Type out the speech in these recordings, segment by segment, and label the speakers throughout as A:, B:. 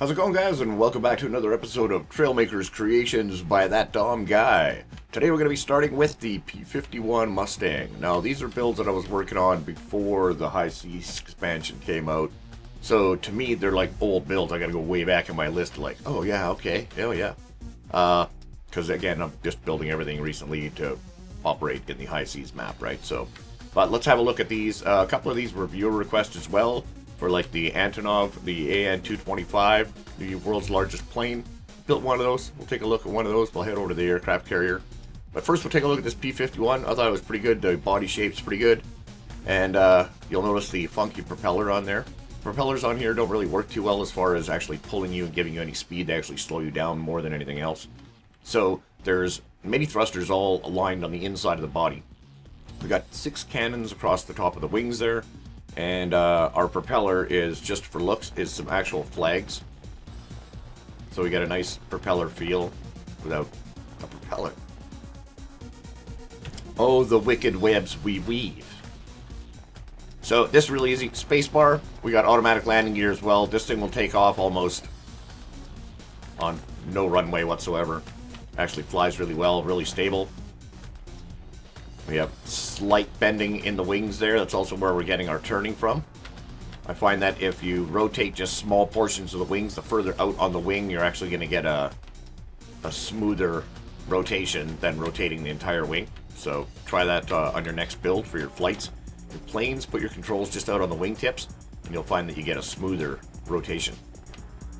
A: How's it going, guys, and welcome back to another episode of Trailmakers Creations by ThatDomGuy. Today we're going to be starting with the P-51 Mustang. Now, these are builds that I was working on before the High Seas expansion came out. So, to me, they're like old builds. I got to go way back in my list like, oh yeah, okay, oh yeah. Because again, I'm just building everything recently to operate in the High Seas map, right? So, but let's have a look at these. A couple of these were viewer requests as well. For like the Antonov, the AN-225, the world's largest plane. Built one of those. We'll take a look at one of those. We'll head over to the aircraft carrier. But first we'll take a look at this P-51. I thought it was pretty good. The body shape's pretty good. And you'll notice the funky propeller on there. Propellers on here don't really work too well as far as actually pulling you and giving you any speed to actually slow you down more than anything else. So there's mini thrusters all aligned on the inside of the body. We got 6 cannons across the top of the wings there. And our propeller is, just for looks, is some actual flags. So we get a nice propeller feel without a propeller. Oh, the wicked webs we weave. So this is really easy. Spacebar. We got automatic landing gear as well. This thing will take off almost on no runway whatsoever. Actually flies really well, really stable. We have slight bending in the wings there. That's also where we're getting our turning from. I find that if you rotate just small portions of the wings, the further out on the wing, you're actually going to get a smoother rotation than rotating the entire wing. So try that on your next build for your flights. Your planes, put your controls just out on the wingtips, and you'll find that you get a smoother rotation.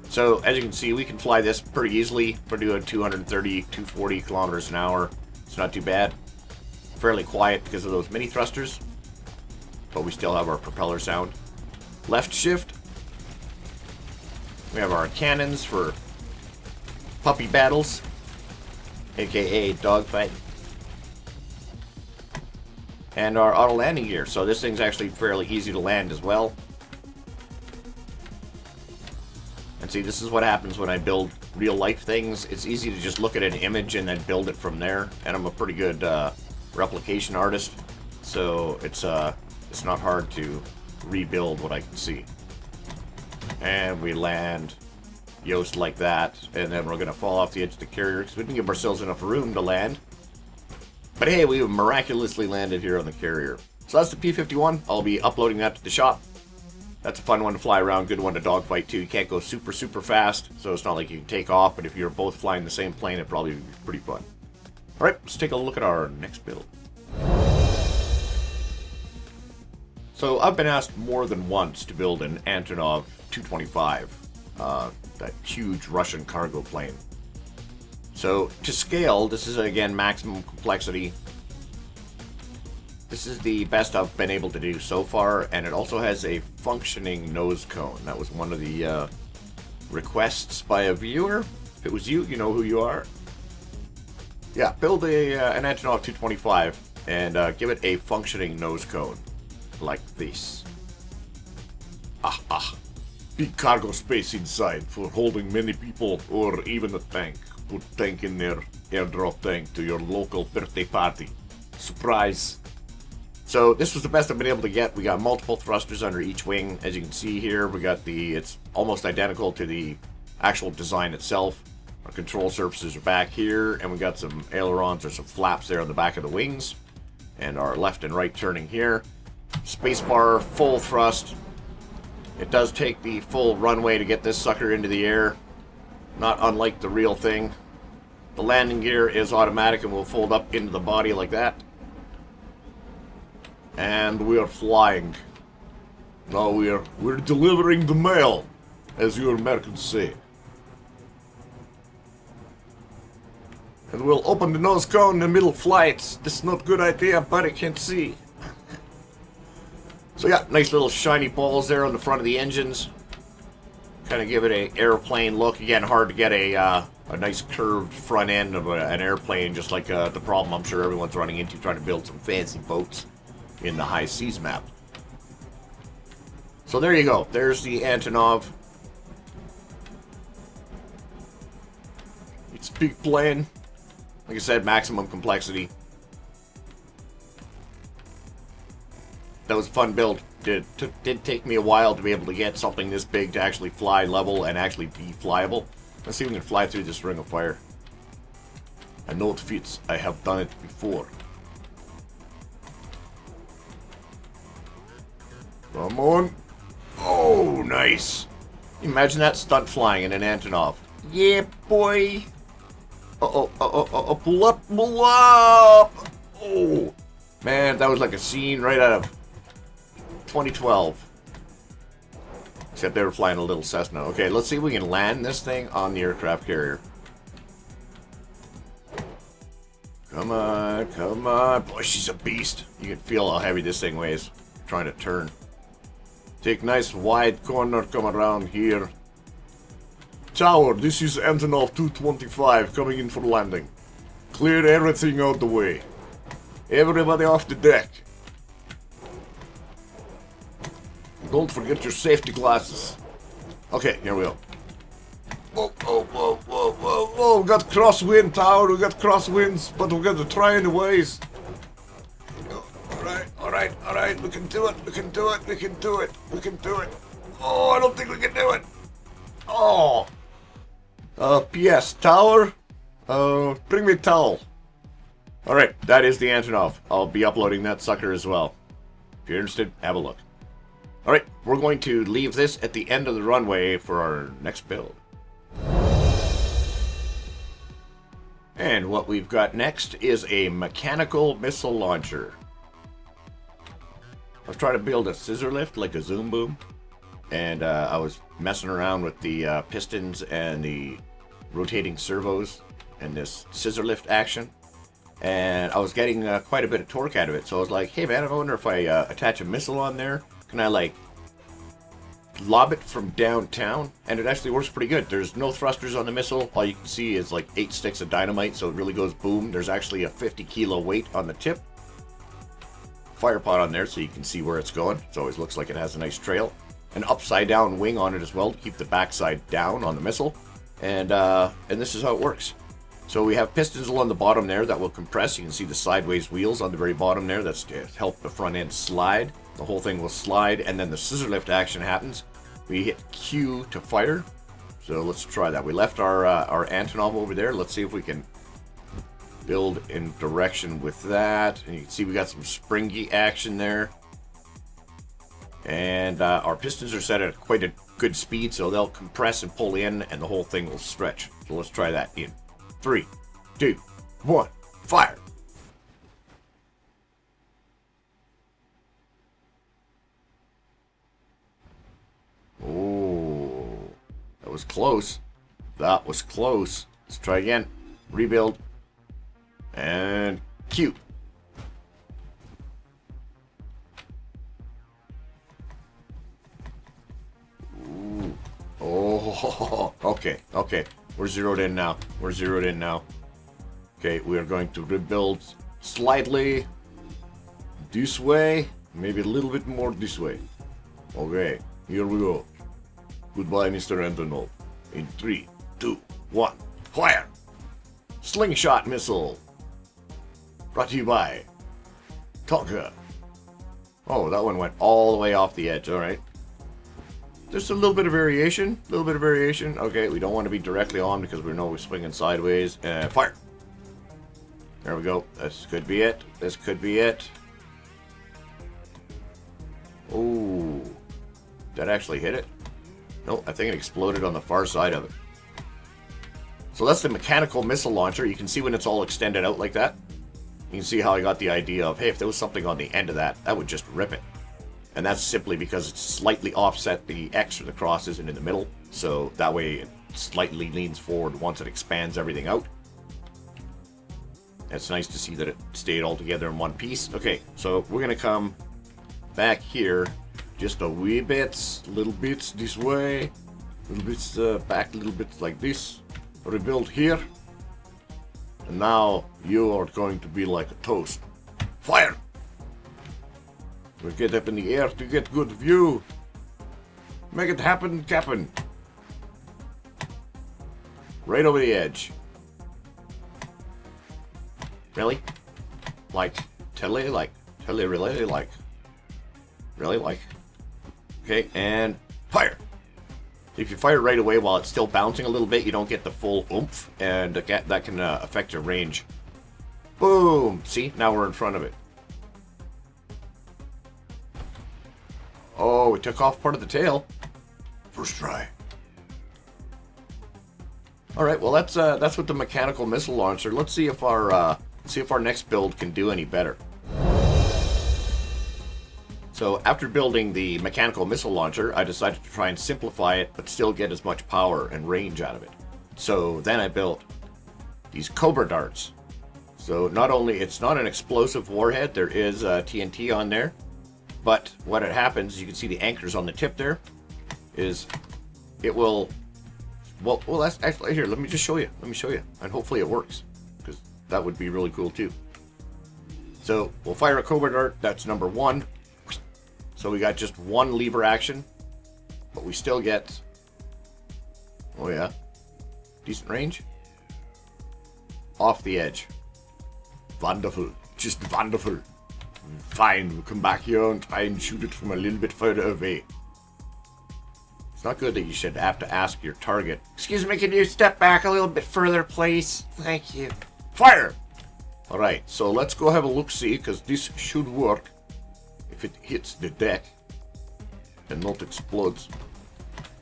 A: So as you can see, we can fly this pretty easily. We're doing 230, 240 kilometers an hour. It's not too bad. Fairly quiet because of those mini thrusters, but we still have our propeller sound. Left shift. We have our cannons for puppy battles, aka dogfight, and our auto landing gear. So this thing's actually fairly easy to land as well. And see, this is what happens when I build real life things. It's easy to just look at an image and then build it from there. And I'm a pretty good replication artist, so it's not hard to rebuild what I can see. And we land Yoast like that, and then we're gonna fall off the edge of the carrier because we didn't give ourselves enough room to land. But hey, we miraculously landed here on the carrier. So that's the P-51. I'll be uploading that to the shop. That's a fun one to fly around, good one to dogfight too. You can't go super fast, so it's not like you can take off, but if you're both flying the same plane, it'd probably be pretty fun. Alright, let's take a look at our next build. So I've been asked more than once to build an Antonov 225, that huge Russian cargo plane. So to scale, this is again maximum complexity. This is the best I've been able to do so far, and it also has a functioning nose cone. That was one of the requests by a viewer. If it was you, you know who you are. Yeah, build an Antonov 225 and give it a functioning nose cone, like this. Big cargo space inside for holding many people or even a tank. Put tank in there, airdrop tank to your local birthday party. Surprise! So this was the best I've been able to get. We got multiple thrusters under each wing. As you can see here, we got it's almost identical to the actual design itself. Our control surfaces are back here, and we got some ailerons or some flaps there on the back of the wings. And our left and right turning here. Spacebar, full thrust. It does take the full runway to get this sucker into the air. Not unlike the real thing. The landing gear is automatic and will fold up into the body like that. And we are flying. Now we're delivering the mail, as you Americans say. And we'll open the nose cone in the middle flight. This is not a good idea, but I can't see. So yeah, nice little shiny balls there on the front of the engines. Kind of give it an airplane look. Again, hard to get a nice curved front end of an airplane, just like the problem I'm sure everyone's running into trying to build some fancy boats in the High Seas map. So there you go. There's the Antonov. It's a big plane. Like I said, maximum complexity. That was a fun build. did take me a while to be able to get something this big to actually fly level and actually be flyable. Let's see if we can fly through this ring of fire. I know it fits. I have done it before. Come on. Oh, nice. Imagine that stunt flying in an Antonov. Yeah, boy. Uh-oh, pull up, pull up. Oh, man, that was like a scene right out of 2012. Except they were flying a little Cessna. Okay, let's see if we can land this thing on the aircraft carrier. Come on, come on. Boy, she's a beast. You can feel how heavy this thing weighs. Trying to turn. Take nice wide corner, come around here. Tower, this is Antonov 225 coming in for landing. Clear everything out the way. Everybody off the deck. Don't forget your safety glasses. Okay, here we go. Whoa, whoa, whoa, whoa, whoa, whoa. We got crosswind, Tower. We got crosswinds, but we're going to try anyways. Alright, alright. We can do it. We can do it. We can do it. We can do it. Oh, I don't think we can do it. Oh. P.S. Tower. Bring me a towel. Alright, that is the Antonov. I'll be uploading that sucker as well. If you're interested, have a look. Alright, we're going to leave this at the end of the runway for our next build. And what we've got next is a mechanical missile launcher. I was trying to build a scissor lift like a zoom boom. And I was messing around with the pistons and the rotating servos and this scissor lift action. And I was getting quite a bit of torque out of it. So I was like, hey man, I wonder if I attach a missile on there. Can I like lob it from downtown? And it actually works pretty good. There's no thrusters on the missile. All you can see is like 8 sticks of dynamite, so it really goes boom. There's actually a 50-kilo weight on the tip. Fire pod on there so you can see where it's going. It always looks like it has a nice trail. An upside down wing on it as well to keep the backside down on the missile. And this is how it works. So we have pistons along the bottom there that will compress. You can see the sideways wheels on the very bottom there. That's to help the front end slide. The whole thing will slide, and then the scissor lift action happens. We hit Q to fire. So let's try that. We left our Antonov over there. Let's see if we can build in direction with that. And you can see we got some springy action there. And our pistons are set at quite a good speed, so they'll compress and pull in, and the whole thing will stretch. So let's try that in 3, 2, 1, fire! Oh, that was close. That was close. Let's try again. Rebuild. And Q. Ooh. Oh, okay, okay. We're zeroed in now. We're zeroed in now. Okay, we are going to rebuild slightly this way. Maybe a little bit more this way. Okay, here we go. Goodbye, Mr. Antonov. In 3, 2, 1, fire! Slingshot missile. Brought to you by Tonka. Oh, that one went all the way off the edge. All right. Just a little bit of variation. A little bit of variation. Okay, we don't want to be directly on because we know we're swinging sideways. Fire. There we go. This could be it. This could be it. Oh, that actually hit it? No, I think it exploded on the far side of it. So that's the mechanical missile launcher. You can see when it's all extended out like that. You can see how I got the idea of, hey, if there was something on the end of that, that would just rip it. And that's simply because it's slightly offset. The X or the cross isn't in the middle. So that way it slightly leans forward once it expands everything out. It's nice to see that it stayed all together in one piece. Okay, so we're going to come back here just a wee bit, little bits this way, little bits back, little bits like this. Rebuild here. And now you are going to be like a toast. Fire! We'll get up in the air to get good view. Make it happen, Captain. Right over the edge. Really? Like, really? Like, really? Like, really? Like, Okay, and fire. If you fire right away while it's still bouncing a little bit, you don't get the full oomph, and that can affect your range. Boom! See, now we're in front of it. Oh, it took off part of the tail. First try. All right, well that's with the mechanical missile launcher. Let's see if our next build can do any better. So after building the mechanical missile launcher, I decided to try and simplify it, but still get as much power and range out of it. So then I built these Cobra Darts. So not only it's not an explosive warhead, there is TNT on there, but what it happens, you can see the anchors on the tip there, is it will. Well, that's actually here. Let me just show you. Let me show you, and hopefully it works, because that would be really cool too. So we'll fire a Cobra Dart. That's number 1. So we got just 1 lever action, but we still get. Oh yeah, decent range. Off the edge. Wonderful, just wonderful. Fine, we'll come back here and try and shoot it from a little bit further away. It's not good that you should have to ask your target, excuse me, can you step back a little bit further, please? Thank you. Fire! Alright, so let's go have a look-see, because this should work if it hits the deck and not explodes.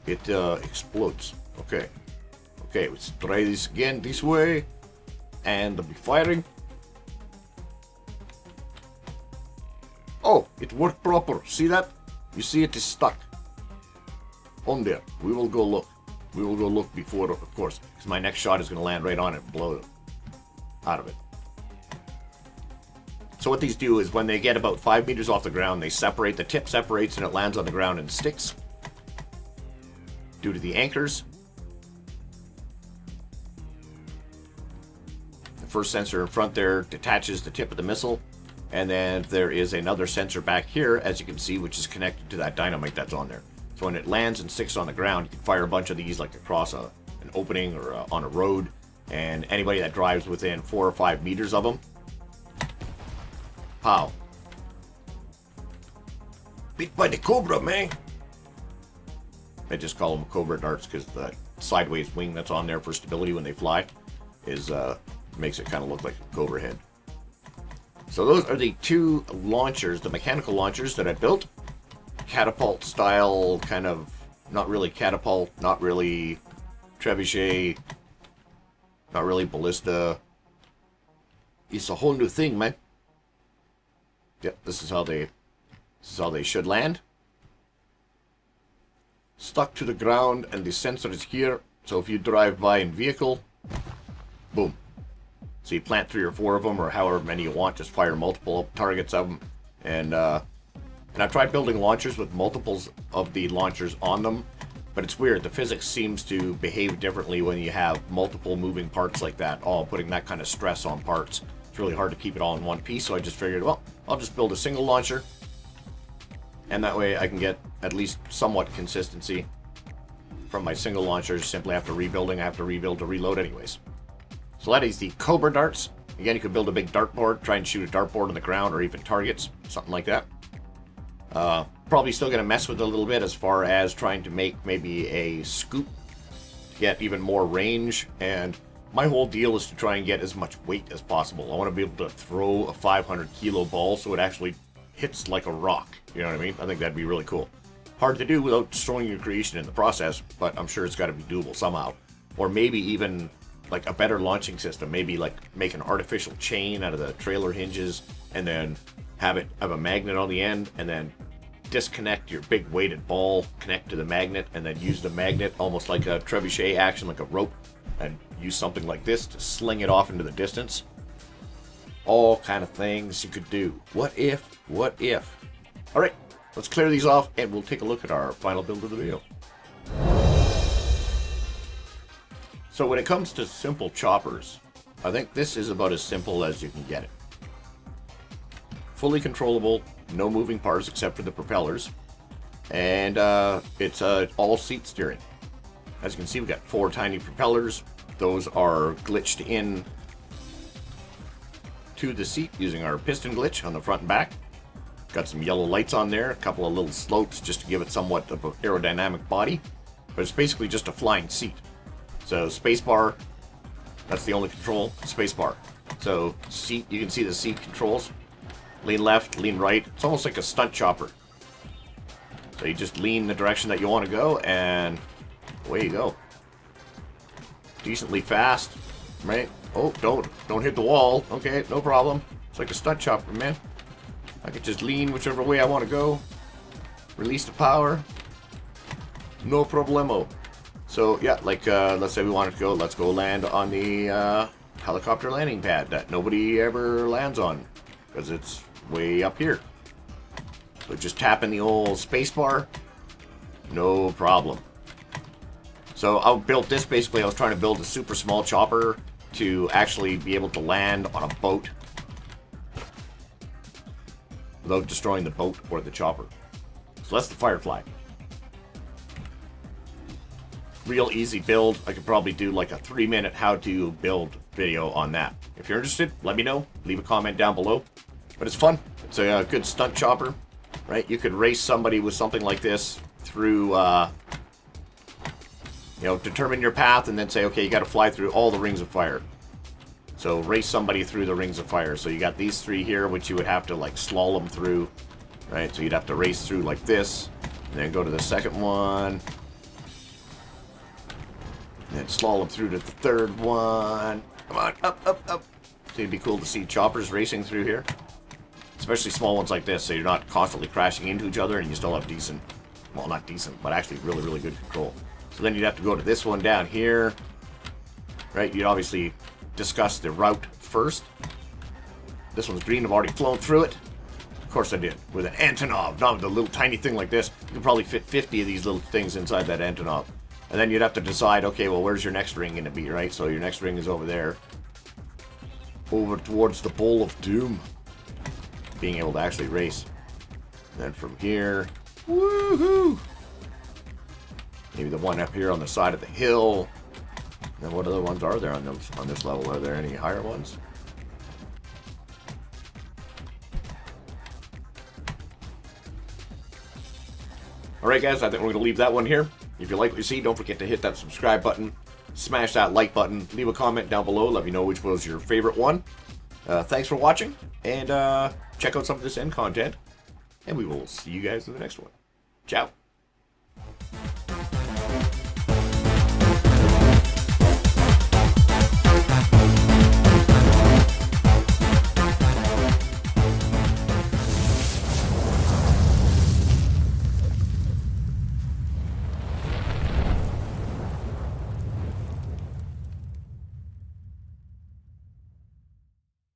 A: It explodes. Okay. Okay, let's try this again this way, and I'll be firing. Oh, it worked proper. See that? You see it is stuck on there. We will go look. We will go look before, of course, because my next shot is going to land right on it and blow it out of it. So what these do is when they get about 5 meters off the ground, they separate. The tip separates and it lands on the ground and sticks due to the anchors. The first sensor in front there detaches the tip of the missile. And then there is another sensor back here, as you can see, which is connected to that dynamite that's on there. So when it lands and sticks on the ground, you can fire a bunch of these like across an opening or on a road. And anybody that drives within 4 or 5 meters of them, pow. Beat by the Cobra, man. I just call them Cobra Darts because the sideways wing that's on there for stability when they fly is makes it kind of look like a Cobra head. So those are the 2 launchers, the mechanical launchers that I built. Catapult style, kind of, not really catapult, not really trebuchet, not really ballista. It's a whole new thing, man. Yep, this is how they should land. Stuck to the ground, and the sensor is here. So if you drive by in vehicle, boom. So you plant 3 or 4 of them, or however many you want. Just fire multiple targets of them, and I've tried building launchers with multiples of the launchers on them, but it's weird. The physics seems to behave differently when you have multiple moving parts like that, all putting that kind of stress on parts. It's really hard to keep it all in one piece. So I just figured, well, I'll just build a single launcher, and that way I can get at least somewhat consistency from my single launchers. Simply after rebuilding, I have to rebuild to reload anyways. So that is the Cobra Darts. Again, you could build a big dartboard, try and shoot a dartboard on the ground, or even targets, something like that. Probably still going to mess with it a little bit as far as trying to make maybe a scoop to get even more range. And my whole deal is to try and get as much weight as possible. I want to be able to throw a 500 kilo ball so it actually hits like a rock. You know what I mean? I think that'd be really cool. Hard to do without destroying your creation in the process, but I'm sure it's got to be doable somehow. Or maybe even like a better launching system, maybe like make an artificial chain out of the trailer hinges and then have a magnet on the end, and then disconnect your big weighted ball, connect to the magnet, and then use the magnet almost like a trebuchet action, like a rope, and use something like this to sling it off into the distance. All kind of things you could do. What if? All right, let's clear these off and we'll take a look at our final build of the video. So when it comes to simple choppers, I think this is about as simple as you can get it. Fully controllable, no moving parts except for the propellers, and it's all seat steering. As you can see, we've got 4 tiny propellers. Those are glitched in to the seat using our piston glitch on the front and back. Got some yellow lights on there, a couple of little slopes just to give it somewhat of an aerodynamic body. But it's basically just a flying seat. So spacebar, that's the only control, spacebar. So seat, you can see the seat controls. Lean left, lean right. It's almost like a stunt chopper. So you just lean the direction that you want to go, and away you go. Decently fast, right? Oh, don't hit the wall. Okay, no problem. It's like a stunt chopper, man. I could just lean whichever way I want to go. Release the power. No problemo. So yeah, like let's say we wanted to go. Let's go land on the helicopter landing pad that nobody ever lands on because it's way up here. So just tapping the old spacebar, no problem. So I built this basically. I was trying to build a super small chopper to actually be able to land on a boat without destroying the boat or the chopper. So that's the Firefly. Real easy build. I could probably do like a 3-minute how-to build video on that. If you're interested, let me know. Leave a comment down below. But it's fun. It's a good stunt chopper, right? You could race somebody with something like this through, you know, determine your path and then say, okay, you got to fly through all the rings of fire. So race somebody through the rings of fire. So you got these 3 here, which you would have to like slalom through, right? So you'd have to race through like this, and then go to the second one, and then slalom through to the third one. Come on, up, up, up. So it'd be cool to see choppers racing through here, especially small ones like this, so you're not constantly crashing into each other, and you still have decent, well, not decent, but actually really, really good control. So then you'd have to go to this one down here, right? You'd obviously discuss the route first. This one's green. I've already flown through it. Of course I did. With an Antonov, not with a little tiny thing like this. You could probably fit 50 of these little things inside that Antonov. And then you'd have to decide, okay, well, where's your next ring going to be, right? So your next ring is over there. Over towards the Bowl of Doom. Being able to actually race. And then from here, woohoo! Maybe the one up here on the side of the hill. And what other ones are there on this level? Are there any higher ones? Alright guys, I think we're going to leave that one here. If you like what you see, don't forget to hit that subscribe button. Smash that like button. Leave a comment down below. Let me know which was your favorite one. Thanks for watching. And check out some of this end content. And we will see you guys in the next one. Ciao.